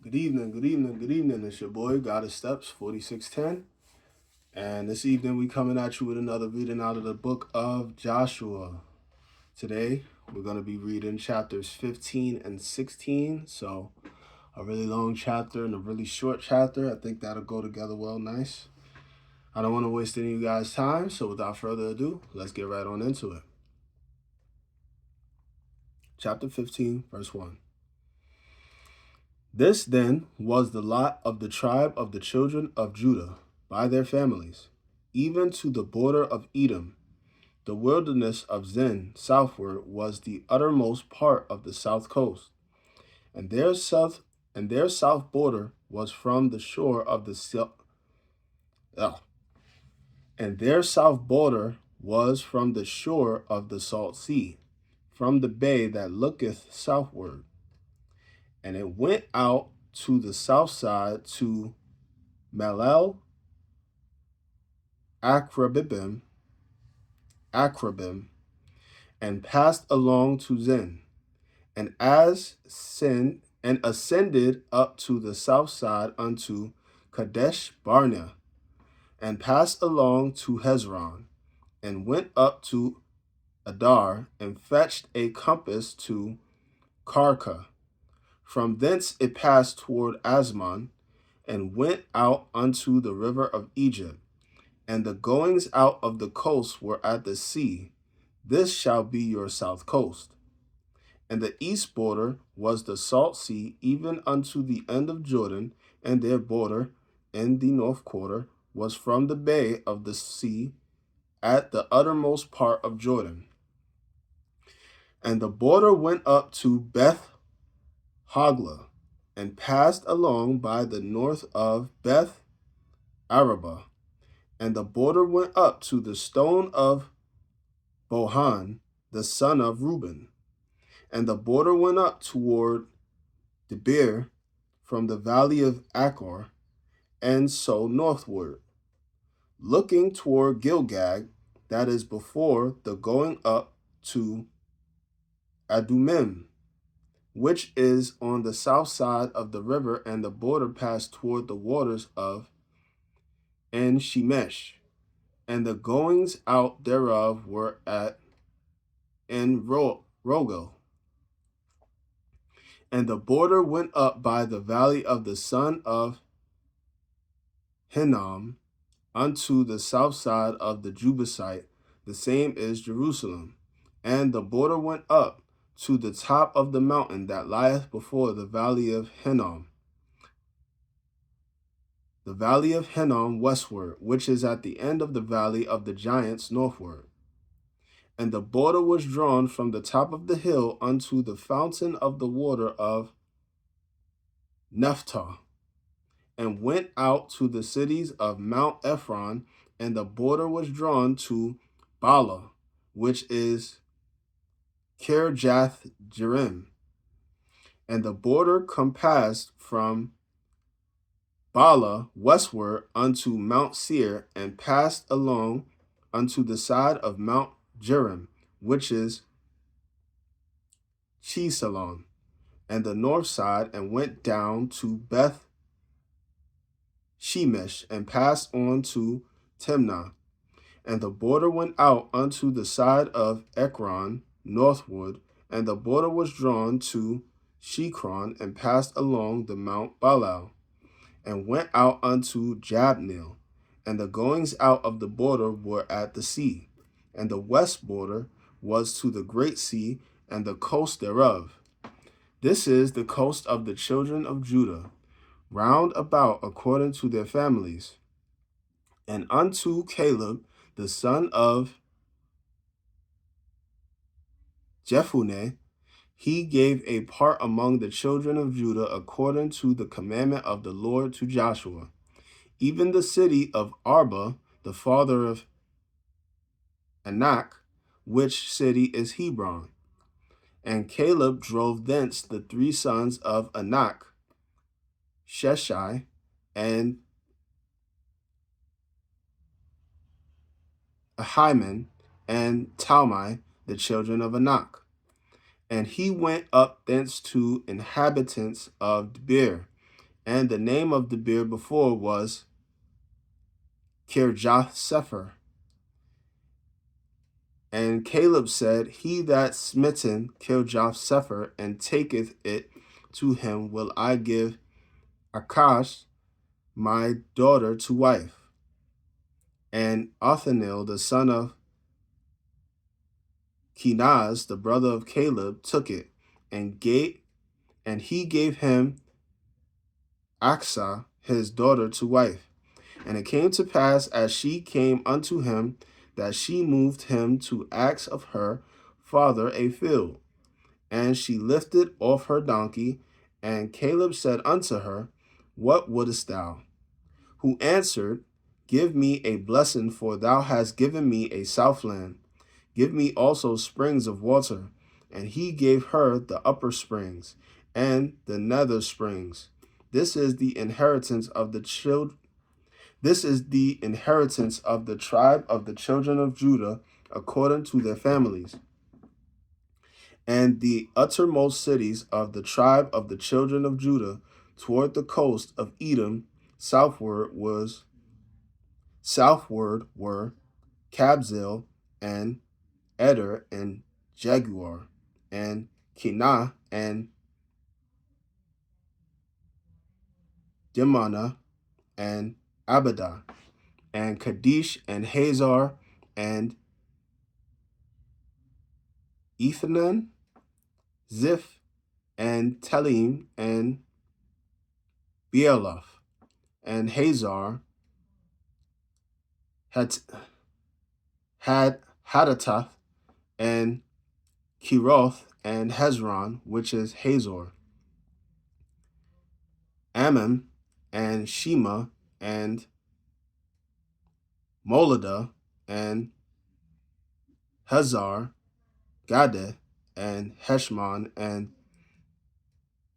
Good evening, good evening, good evening. It's your boy, God of Steps, 4610. And this evening we coming at you with another reading out of the book of Joshua. Today we're going to be reading chapters 15 and 16. So a really long chapter and a really short chapter. I think that'll go together well, nice. I don't want to waste any of you guys' time, so without further ado, let's get right on into it. Chapter 15, verse 1. This then was the lot of the tribe of the children of Judah by their families, even to the border of Edom. The wilderness of Zin southward was the uttermost part of the south coast, and their south border was from the shore of the and their south border was from the shore of the salt sea, from the bay that looketh southward. And it went out to the south side to Malel Akrabim, and passed along to Zin, and ascended up to the south side unto Kadesh Barnea, and passed along to Hezron, and went up to Adar, and fetched a compass to Karka. From thence it passed toward Asmon, and went out unto the river of Egypt. And the goings out of the coast were at the sea. This shall be your south coast. And the east border was the salt sea, even unto the end of Jordan, and their border in the north quarter was from the bay of the sea at the uttermost part of Jordan. And the border went up to Beth Hogla, and passed along by the north of Beth Araba. And the border went up to the stone of Bohan, the son of Reuben. And the border went up toward Debir from the valley of Achor, and so northward, looking toward Gilgad, that is before the going up to Adumim, which is on the south side of the river, and the border passed toward the waters of En Shemesh, and the goings out thereof were at En Rogel. And the border went up by the valley of the son of Hinnom unto the south side of the Jebusite, the same is Jerusalem. And the border went up to the top of the mountain that lieth before the valley of Hinnom, the valley of Hinnom westward, which is at the end of the valley of the giants northward. And the border was drawn from the top of the hill unto the fountain of the water of Naphtah, and went out to the cities of Mount Ephron, and the border was drawn to Bala, which is Kirjath Jearim. And the border compassed from Bala westward unto Mount Seir, and passed along unto the side of Mount Jearim, which is Chesalon, and the north side, and went down to Beth Shemesh, and passed on to Timnah. And the border went out unto the side of Ekron northward, and the border was drawn to Shekron, and passed along the Mount Balal, and went out unto Jabneel. And the goings out of the border were at the sea, and the west border was to the great sea, and the coast thereof. This is the coast of the children of Judah, round about according to their families. And unto Caleb, the son of Jephunneh, he gave a part among the children of Judah according to the commandment of the Lord to Joshua, even the city of Arba, the father of Anak, which city is Hebron. And Caleb drove thence the three sons of Anak, Sheshai, and Ahiman, and Talmai, the children of Anak. And he went up thence to inhabitants of Debir, And the name of the beard before was Kirjath Sepher. And Caleb said, He that smitten Kirjath Sepher and taketh it to him will I give Akash my daughter to wife. And Othniel, the son of Kenaz, the brother of Caleb, took it, and he gave him Achsah, his daughter, to wife. And it came to pass, as she came unto him, that she moved him to ask of her father a field. And she lifted off her donkey, and Caleb said unto her, What wouldest thou? Who answered, Give me a blessing, for thou hast given me a southland. Give me also springs of water. And he gave her the upper springs and the nether springs. This is the inheritance of the children. This is the inheritance of the tribe of the children of Judah, according to their families. And the uttermost cities of the tribe of the children of Judah, toward the coast of Edom, southward were Kabzeel and Eder and Jaguar and Kenah and Dimana and Abadah and Kadesh and Hazar and Ethanan, Ziph and Telim and Bealoth and Hazar had Hadatath and Kiroth and Hezron, which is Hazor, Ammon and Shema and Moladah and Hazar, Gadeh and Heshmon and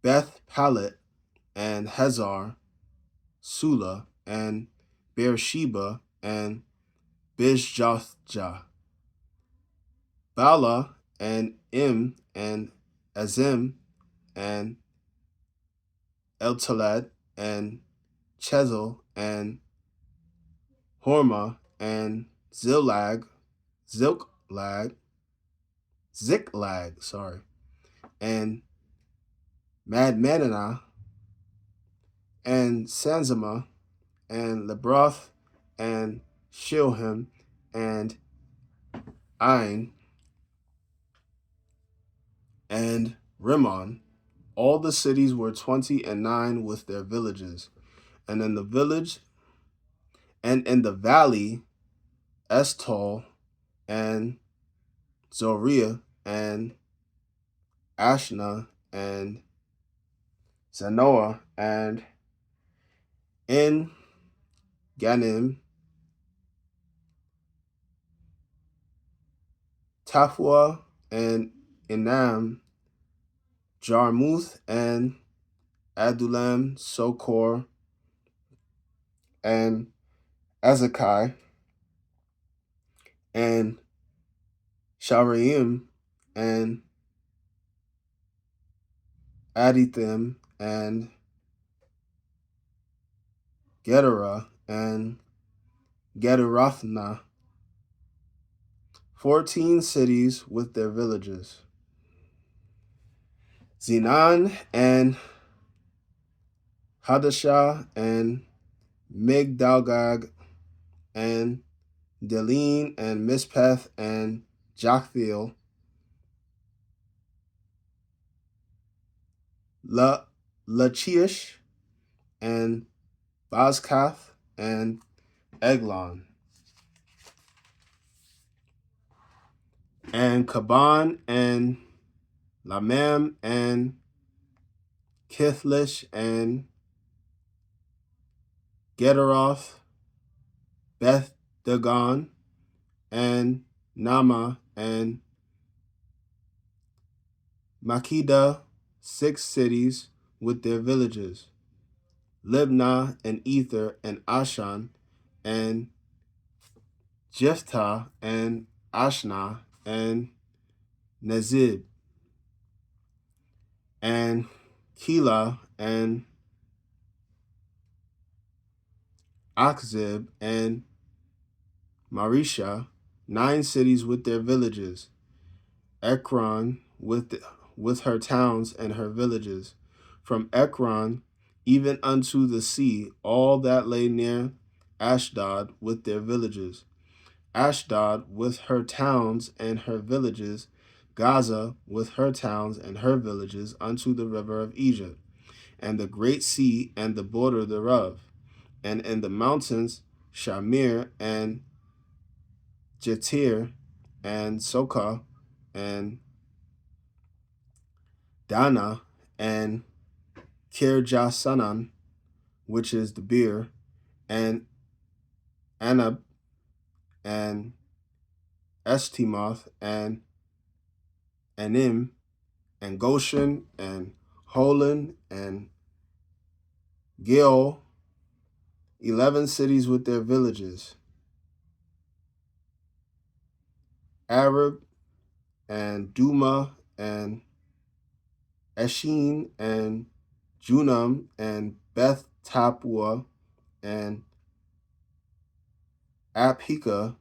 Beth Palet and Hazar, Sula and Beersheba and Bizjothjah, Bala and Im and Azim and Eltalad and Chezel and Hormah and Ziklag, and Madmanah and Sanzama and Lebroth and Shilhim and Ain and Rimmon. All the cities were 29 with their villages. And in the valley, Estol and Zoriah and Ashna and Zanoah and En Ganim, Tafua and Enam, Jarmuth and Adulam, Sokor and Azakai and Sharaim and Adithim and Gedera and Gederathna, 14 cities with their villages. Zinan and Hadashah and Migdalgag and Delin and Mispeth and Joktheel, Lachish and Bazkath and Eglon, and Kaban and Lamam and Kithlish and Gederoth, Beth Dagon and Nama and Makeda, 6 cities with their villages. Libnah and Ether and Ashan and Jephthah and Ashna and Nezib and Keilah and Achzib, and Marisha, 9 cities with their villages. Ekron with her towns and her villages. From Ekron even unto the sea, all that lay near Ashdod with their villages. Ashdod with her towns and her villages. Gaza with her towns and her villages unto the river of Egypt, and the great sea and the border thereof. And in the mountains Shamir and Jetir and Sokah and Dana and Kirjasanan, which is the beer, and Anab and Estimoth and Anim and Goshen and Holon and Gil, 11 cities with their villages. Arab and Duma and Eshin and Junam and Beth Tapua and Aphika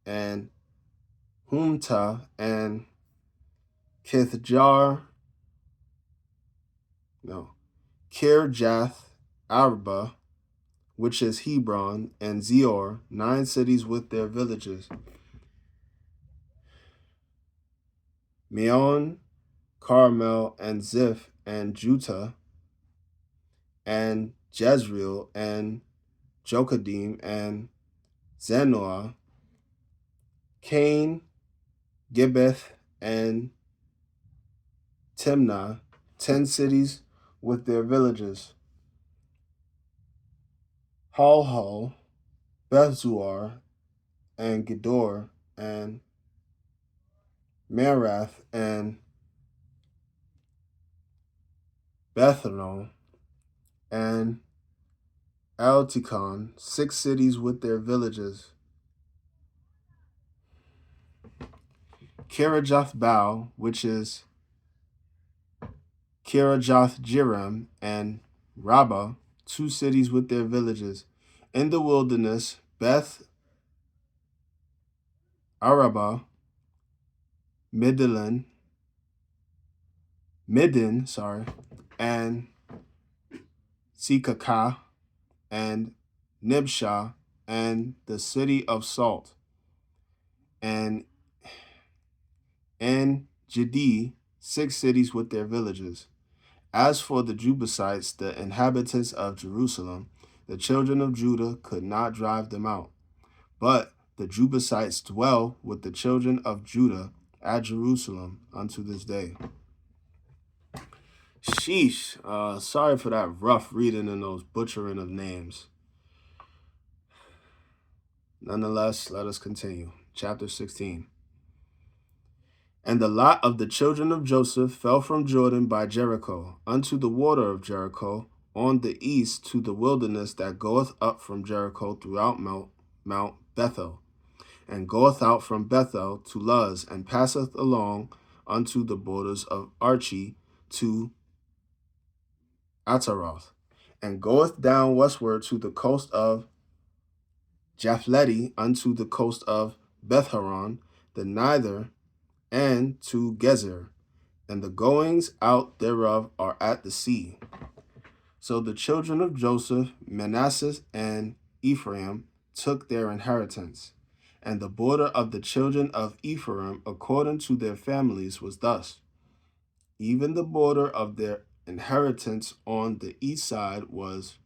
and Humta and Kirjath Arba, which is Hebron, and Zior, 9 cities with their villages. Meon, Carmel, and Ziph, and Juta, and Jezreel, and Jokadim, and Zanoah, Cain, Gibbeth, and Timnah, 10 cities with their villages. Halhal, Bethzuar, and Gedor, and Merath, and Bethano, and Altikon, 6 cities with their villages. Kirajath Baal, which is Kirajath Jearim, and Rabbah, 2 cities with their villages. In the wilderness, Beth Araba, Midin, and Sikakah, and Nibshah, and the city of Salt, and Jedi, 6 cities with their villages. As for the Jebusites, the inhabitants of Jerusalem, the children of Judah could not drive them out. But the Jebusites dwell with the children of Judah at Jerusalem unto this day. Sheesh. Sorry for that rough reading and those butchering of names. Nonetheless, let us continue. Chapter 16. And the lot of the children of Joseph fell from Jordan by Jericho unto the water of Jericho on the east to the wilderness that goeth up from Jericho throughout Mount Bethel, and goeth out from Bethel to Luz, and passeth along unto the borders of Archi to Ataroth, and goeth down westward to the coast of Japhleti unto the coast of Bethhoron, the Nither, and to Gezer, and the goings out thereof are at the sea. So the children of Joseph, Manasseh, and Ephraim took their inheritance. And the border of the children of Ephraim, according to their families, was thus. Even the border of their inheritance on the east side was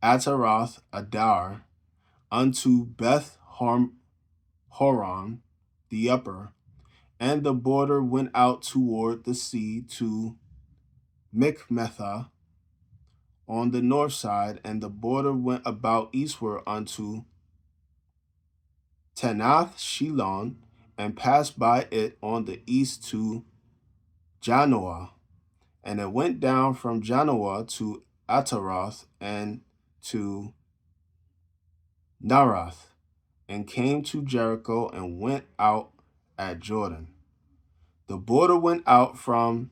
Ataroth Adar, unto Beth Horon, the upper, and the border went out toward the sea to Mikmetha on the north side, and the border went about eastward unto Tanath Shilon, and passed by it on the east to Janoah, and it went down from Janoah to Ataroth and to Narath, and came to Jericho and went out at Jordan. The border went out from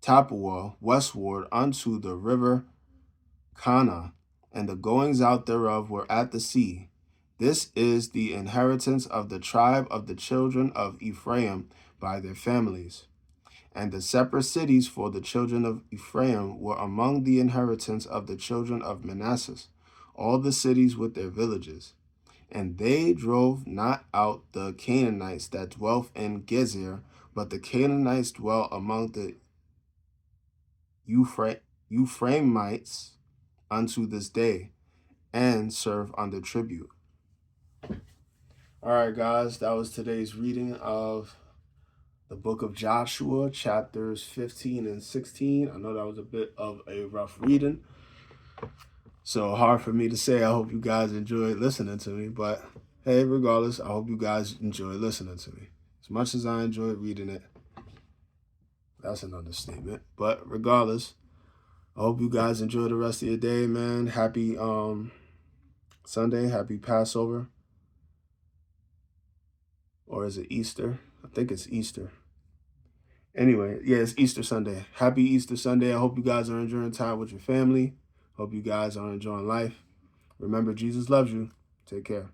Tapua westward unto the river Kana, and the goings out thereof were at the sea. This is the inheritance of the tribe of the children of Ephraim by their families. And the separate cities for the children of Ephraim were among the inheritance of the children of Manasseh, all the cities with their villages. And they drove not out the Canaanites that dwelt in Gezer, but the Canaanites dwelt among the Ephraimites unto this day, and serve under tribute. All right, guys, that was today's reading of the book of Joshua, chapters 15 and 16. I know that was a bit of a rough reading, so hard for me to say. I hope you guys enjoyed listening to me, but hey, regardless, I hope you guys enjoyed listening to me. As much as I enjoyed reading it, that's an understatement. But regardless, I hope you guys enjoy the rest of your day, man. Happy Sunday, happy Passover. Or is it Easter? I think it's Easter. Anyway, yeah, it's Easter Sunday. Happy Easter Sunday. I hope you guys are enjoying time with your family. Hope you guys are enjoying life. Remember, Jesus loves you. Take care.